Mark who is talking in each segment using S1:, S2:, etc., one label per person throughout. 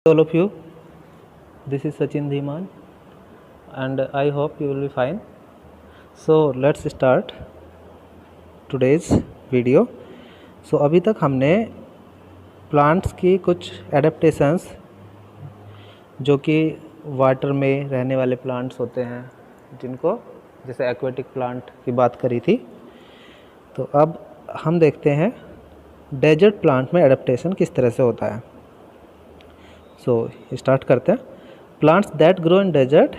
S1: All of you, this is Sachin Dhiman and I hope you will be fine. So let's start today's video. So अभी तक हमने plants की कुछ adaptations जो कि water में रहने वाले प्लांट्स होते हैं जिनको जैसे एक्वेटिक प्लांट की बात करी थी। तो अब हम देखते हैं डेजर्ट प्लांट में एडेप्टेशन किस तरह से होता है। सो स्टार्ट करते हैं। Plants that grow in desert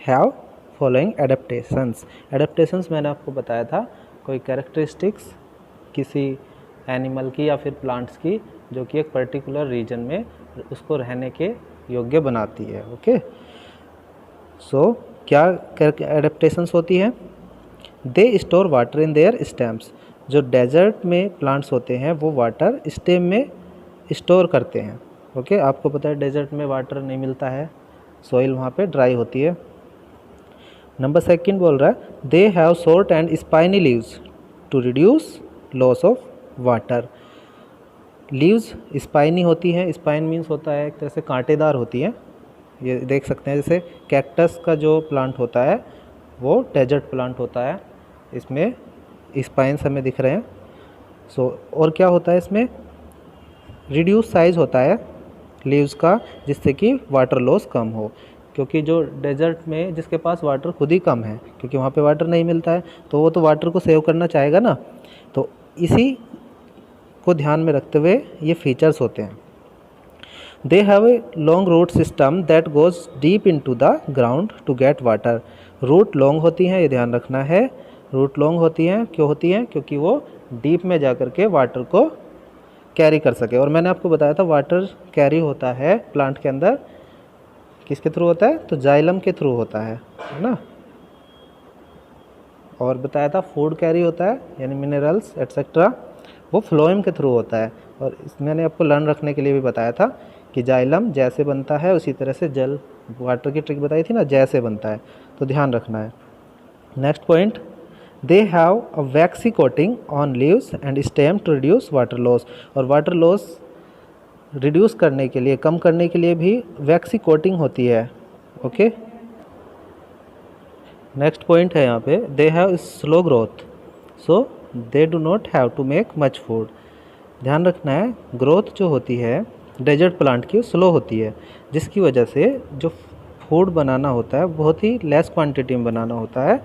S1: have following adaptations. Adaptations मैंने आपको बताया था कोई कैरेक्टरिस्टिक्स किसी एनिमल की या फिर प्लांट्स की जो कि एक पर्टिकुलर रीजन में उसको रहने के योग्य बनाती है। ओके, सो क्या एडेप्टेशंस होती है? They store water in their stems. जो डेजर्ट में प्लांट्स होते हैं वो वाटर स्टेम में स्टोर करते हैं। ओके, आपको पता है डेजर्ट में वाटर नहीं मिलता है, सॉइल वहाँ पे ड्राई होती है। नंबर सेकंड बोल रहा है they have short and spiny leaves to reduce loss of water. Leaves spiny होती हैं, स्पाइन मीन्स होता है एक तरह से कांटेदार होती है। ये देख सकते हैं जैसे कैक्टस का जो प्लांट होता है वो डेजर्ट प्लांट होता है, इसमें स्पाइन्स हमें दिख रहे हैं। और क्या होता है इसमें? रिड्यूस साइज़ होता है लीव्स का जिससे कि वाटर लॉस कम हो, क्योंकि जो डेजर्ट में जिसके पास वाटर खुद ही कम है क्योंकि वहाँ पे वाटर नहीं मिलता है तो वो तो वाटर को सेव करना चाहेगा ना, तो इसी को ध्यान में रखते हुए ये फीचर्स होते हैं। They have a long root system that goes deep into the ground to get water. Root long होती हैं, ये ध्यान रखना है। रूट लॉन्ग होती हैं, क्यों होती हैं? क्योंकि वो डीप में जा कर के वाटर को कैरी कर सके। और मैंने आपको बताया था वाटर कैरी होता है प्लांट के अंदर किसके थ्रू होता है? तो जाइलम के थ्रू होता है ना। और बताया था फूड कैरी होता है यानी मिनरल्स एट्सेट्रा वो फ्लोएम के थ्रू होता है। और मैंने आपको लर्न रखने के लिए भी बताया था कि जाइलम जैसे बनता है उसी तरह से जल, वाटर की ट्रिक बताई थी ना, जैसे बनता है, तो ध्यान रखना है। Next point, they have a waxy coating on leaves and stem to reduce water loss. और वाटर लॉस रिड्यूस करने के लिए, कम करने के लिए भी वैक्सी कोटिंग होती है। ओके, नेक्स्ट पॉइंट है यहाँ पे they have slow growth so they do not have to make much food. ध्यान रखना है ग्रोथ जो होती है डेजर्ट प्लांट की स्लो होती है, जिसकी वजह से जो फूड बनाना होता है बहुत ही लेस क्वांटिटी में बनाना होता है,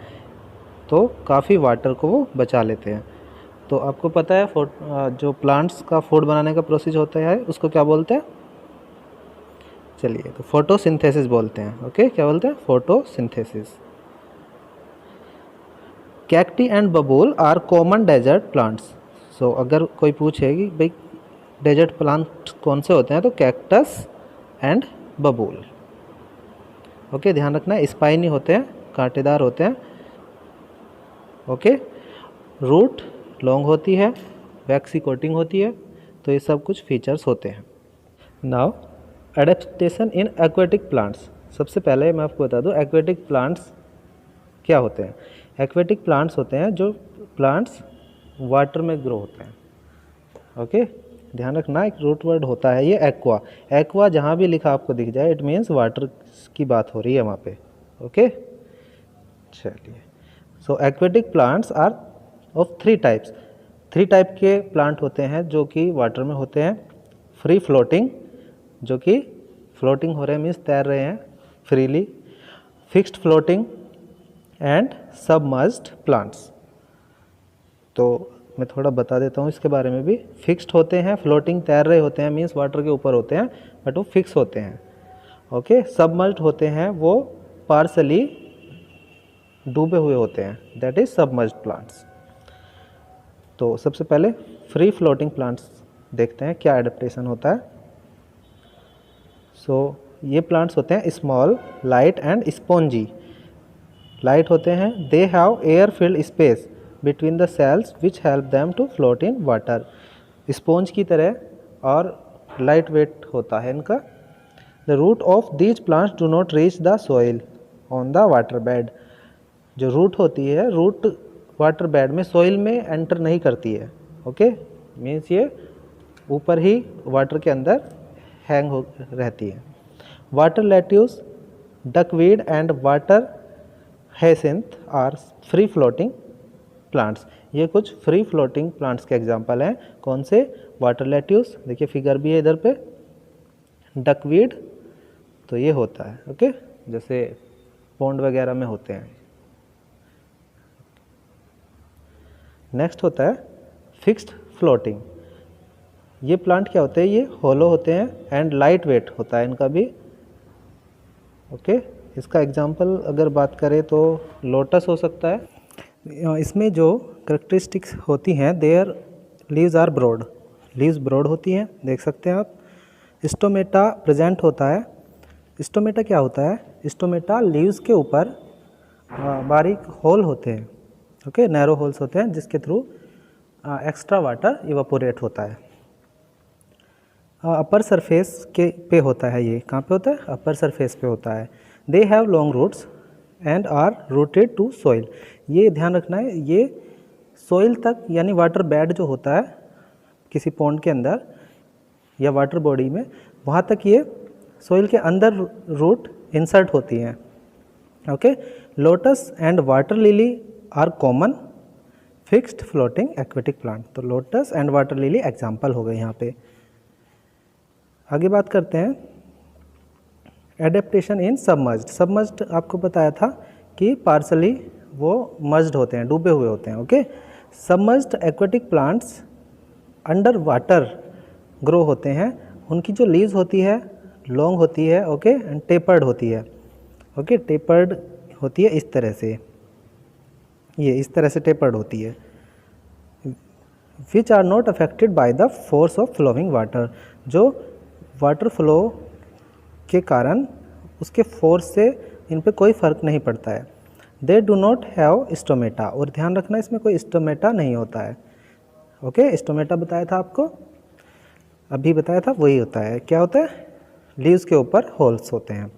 S1: तो काफ़ी वाटर को वो बचा लेते हैं। तो आपको पता है जो प्लांट्स का फूड बनाने का प्रोसेस होता है उसको क्या बोलते हैं? चलिए, तो फोटोसिंथेसिस बोलते हैं। ओके, क्या बोलते हैं? फोटोसिंथेसिस। कैक्टी एंड बबूल आर कॉमन डेजर्ट प्लांट्स। सो अगर कोई पूछे कि भाई डेजर्ट प्लांट कौन से होते हैं, तो कैक्टस एंड बबूल। ओके, ध्यान रखना है स्पाइनी होते हैं, कांटेदार होते हैं। ओके, रूट लॉन्ग होती है, वैक्सी कोटिंग होती है, तो ये सब कुछ फीचर्स होते हैं। Now adaptation in aquatic plants. सबसे पहले मैं आपको बता दूं एक्वेटिक प्लांट्स क्या होते हैं। एक्वेटिक प्लांट्स होते हैं जो प्लांट्स वाटर में ग्रो होते हैं। ओके, ध्यान रखना एक रूट वर्ड होता है ये एक्वा। एक्वा जहाँ भी लिखा आपको दिख जाए इट मीन्स वाटर की बात हो रही है वहाँ पे। ओके, चलिए। So aquatic plants are of three types. Three type के प्लांट होते हैं जो कि वाटर में होते हैं। फ्री फ्लोटिंग, जो कि फ्लोटिंग हो रहे हैं मीन्स तैर रहे हैं freely. Fixed floating and submerged plants. तो मैं थोड़ा बता देता हूँ इसके बारे में भी। फिक्स्ड होते हैं, फ्लोटिंग तैर रहे होते हैं मीन्स वाटर के ऊपर होते हैं बट वो फिक्स होते हैं। ओके, सबमर्ज्ड होते हैं वो पार्शली डूबे हुए होते हैं, दैट इज सबमर्ज्ड प्लांट्स। तो सबसे पहले फ्री फ्लोटिंग प्लांट्स देखते हैं क्या एडेप्टेशन होता है। सो ये प्लांट्स होते हैं small, light and spongy. Light होते हैं, they have air filled space between the cells which help them to float in water. Sponge की तरह और लाइट वेट होता है इनका। The root of these plants do not reach the soil on the water bed. जो root होती है, root water bed में, सॉइल में एंटर नहीं करती है। ओके, मीन्स ये ऊपर ही वाटर के अंदर हैंग हो रहती है। Water lettuce, duckweed and water hyacinth are free floating plants. ये कुछ फ्री फ्लोटिंग प्लांट्स के एग्जांपल हैं। कौन से? वाटर लेट्यूस, देखिए फिगर भी है इधर पे। डकवीड तो ये होता है, ओके, जैसे पॉन्ड वगैरह में होते हैं। नेक्स्ट होता है फिक्स्ड फ्लोटिंग। ये प्लांट क्या होते हैं? ये होलो होते हैं एंड लाइट वेट होता है इनका भी, ओके। इसका एग्जांपल अगर बात करें तो लोटस हो सकता है। इसमें जो करेक्टरिस्टिक्स होती हैं, their leaves are broad, leaves broad होती हैं, देख सकते हैं आप। स्टोमेटा प्रेजेंट होता है। स्टोमेटा क्या होता है? स्टोमेटा लीव्स के ऊपर बारीक होल होते हैं, ओके, नैरो होल्स होते हैं जिसके थ्रू एक्स्ट्रा वाटर इवापोरेट होता है। अपर सरफेस के पे होता है। ये कहाँ पे होता है? अपर सरफेस पे होता है। They have long roots and are rooted to soil. ये ध्यान रखना है, ये सॉइल तक यानी वाटर बेड जो होता है किसी पॉन्ड के अंदर या वाटर बॉडी में, वहाँ तक ये सॉइल के अंदर रूट इंसर्ट होती हैं, okay. Lotus and water lily are common fixed floating aquatic plant. तो lotus and water lily example हो गए यहाँ पे। आगे बात करते हैं एडेप्टेशन इन सबमर्ज्ड। सबमर्ज्ड आपको बताया था कि पार्सली वो मर्ज्ड होते हैं, डूबे हुए होते हैं, okay. Submerged aquatic plants under water grow होते हैं। उनकी जो लीव्स होती है लॉन्ग होती है, ओके, एंड टेपर्ड होती है, ओके, टेपर्ड होती है इस तरह से, ये इस तरह से टेपर्ड होती है। Which are not affected by the force of flowing water. जो वाटर फ्लो के कारण उसके फोर्स से इन पे कोई फ़र्क नहीं पड़ता है। दे डू नॉट हैव स्टोमेटा, और ध्यान रखना इसमें कोई स्टोमेटा नहीं होता है, ओके। स्टोमेटा बताया था आपको, अभी बताया था, वही होता है। क्या होता है? लीव्स के ऊपर होल्स होते हैं।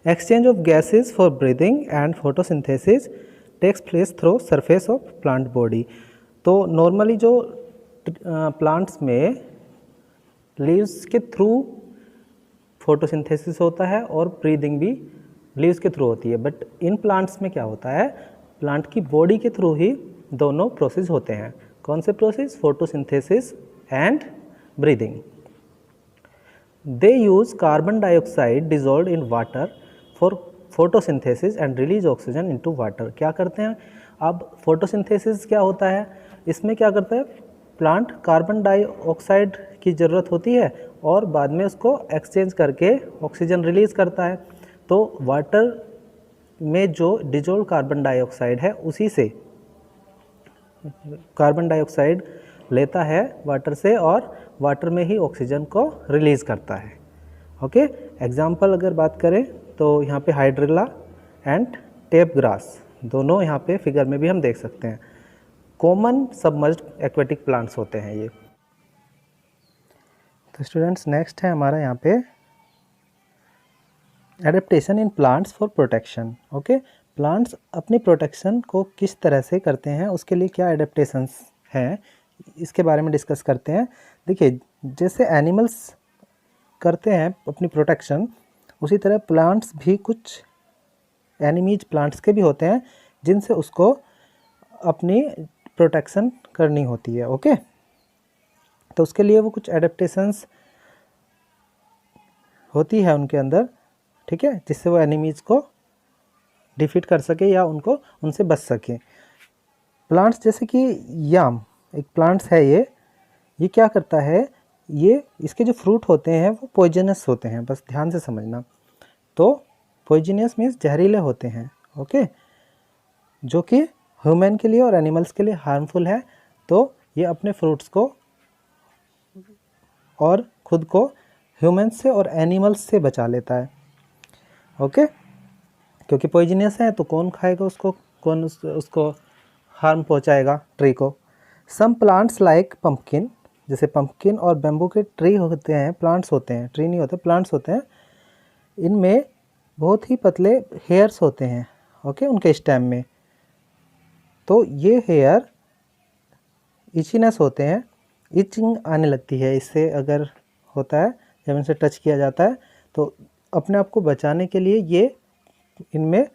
S1: Exchange of gases for breathing and photosynthesis takes place through surface of plant body. तो नॉर्मली जो प्लांट्स में लीव्स के थ्रू फोटोसिंथेसिस होता है और ब्रीदिंग भी लीव्स के थ्रू होती है, बट इन प्लांट्स में क्या होता है? प्लांट की बॉडी के थ्रू ही दोनों प्रोसेस होते हैं। कौन से process? Photosynthesis and breathing. They use carbon dioxide dissolve in water for photosynthesis and release oxygen into water. क्या करते हैं? अब फोटोसिंथेसिस क्या होता है? इसमें क्या करता है? प्लांट कार्बन डाइऑक्साइड की ज़रूरत होती है और बाद में उसको एक्सचेंज करके ऑक्सीजन रिलीज़ करता है। तो वाटर में जो डिजोल्व कार्बन डाइऑक्साइड है उसी से कार्बन डाइऑक्साइड लेता है वाटर से और वाटर में ही ऑक्सीजन को रिलीज़ करता है, ओके। एग्जाम्पल अगर बात करें तो यहाँ पे हाइड्रिला एंड टेप ग्रास, दोनों यहाँ पे फिगर में भी हम देख सकते हैं। कॉमन सबमर्ज्ड एक्वेटिक प्लांट्स होते हैं ये। तो स्टूडेंट्स नेक्स्ट है हमारा यहाँ पे adaptation in plants for protection, okay. Plants अपनी प्रोटेक्शन को किस तरह से करते हैं, उसके लिए क्या एडेप्टेशंस हैं, इसके बारे में डिस्कस करते हैं। देखिए, जैसे एनिमल्स करते हैं अपनी प्रोटेक्शन, उसी तरह प्लांट्स भी कुछ एनिमीज प्लांट्स के भी होते हैं जिनसे उसको अपनी प्रोटेक्शन करनी होती है, ओके। तो उसके लिए वो कुछ एडेप्टेशंस होती है उनके अंदर, ठीक है, जिससे वो एनिमीज को डिफीट कर सके या उनसे बच सके। प्लांट्स जैसे कि याम एक प्लांट्स है, ये क्या करता है? ये इसके जो फ्रूट होते हैं वो पॉइजनस होते हैं, बस ध्यान से समझना। तो पॉइजनस मीन्स जहरीले होते हैं, ओके, जो कि ह्यूमन के लिए और एनिमल्स के लिए हार्मफुल है। तो ये अपने फ्रूट्स को और खुद को ह्यूमन्स से और एनिमल्स से बचा लेता है, ओके। क्योंकि पॉइजनस है तो कौन खाएगा उसको, कौन उसको हार्म पहुंचाएगा ट्री को। सम प्लांट्स लाइक पंपकिन, जैसे पंपकिन और बैम्बू के ट्री होते हैं, प्लांट्स होते हैं, ट्री नहीं होते, प्लांट्स होते हैं। इनमें बहुत ही पतले हेयर्स होते हैं, ओके, उनके स्टेम में। तो ये हेयर इचीनेस होते हैं, इचिंग आने लगती है इससे अगर होता है जब इनसे टच किया जाता है तो अपने आप को बचाने के लिए ये इनमें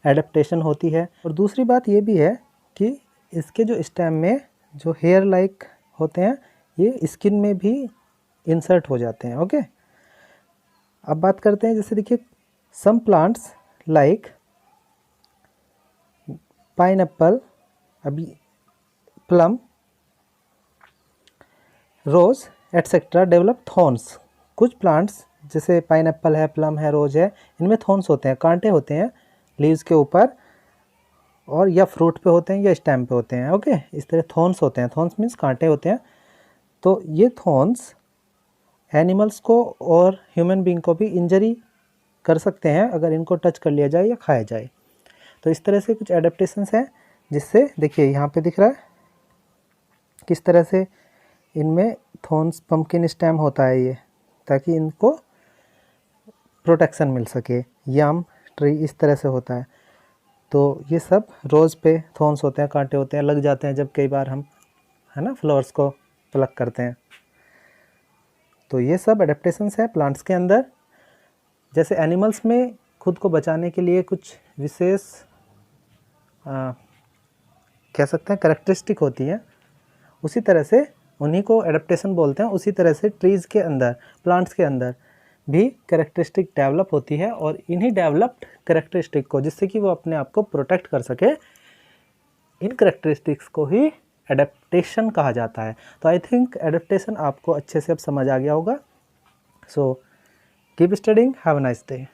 S1: एडेप्टेशन होती है। और दूसरी बात ये भी है कि इसके जो स्टेम में जो हेयर लाइक होते हैं ये स्किन में भी इंसर्ट हो जाते हैं। ओके, अब बात करते हैं, जैसे देखिए सम प्लांट्स लाइक पाइनएप्पल, अभी प्लम, रोज एटसेट्रा डेवलप थॉर्न्स। कुछ प्लांट्स जैसे पाइनएप्पल है, प्लम है, रोज है, इनमें थॉर्न्स होते हैं, कांटे होते हैं लीव्स के ऊपर, और या फ्रूट पे होते हैं या स्टेम पे होते हैं। ओके, इस तरह थॉर्न्स होते हैं। थॉर्न्स मीन्स कांटे होते हैं। तो ये थॉर्न्स एनिमल्स को और ह्यूमन बीइंग को भी इंजरी कर सकते हैं अगर इनको टच कर लिया जाए या खाया जाए। तो इस तरह से कुछ एडेप्टेशंस हैं जिससे देखिए यहाँ पे दिख रहा है किस तरह से इनमें थॉर्न्स, पम्पकिन स्टेम होता है ये, ताकि इनको प्रोटेक्शन मिल सके। याम ट्री इस तरह से होता है। तो ये सब रोज़ पे थॉर्न्स होते हैं, कांटे होते हैं, लग जाते हैं जब कई बार हम है ना फ्लावर्स को प्लक करते हैं। तो ये सब एडेप्टेशंस है प्लांट्स के अंदर। जैसे एनिमल्स में खुद को बचाने के लिए कुछ विशेष कह सकते हैं कैरेक्टरिस्टिक होती है, उसी तरह से उन्हीं को एडेप्टेशन बोलते हैं। उसी तरह से ट्रीज़ के अंदर, प्लांट्स के अंदर भी कैरेक्टरिस्टिक डेवलप होती है, और इन्हीं डेवलप्ड कैरेक्टरिस्टिक को, जिससे कि वो अपने आप को प्रोटेक्ट कर सके, इन कैरेक्टरिस्टिक्स को ही एडेप्टेशन कहा जाता है। तो आई थिंक एडेप्टेशन आपको अच्छे से अब समझ आ गया होगा। So keep studying, have a nice day.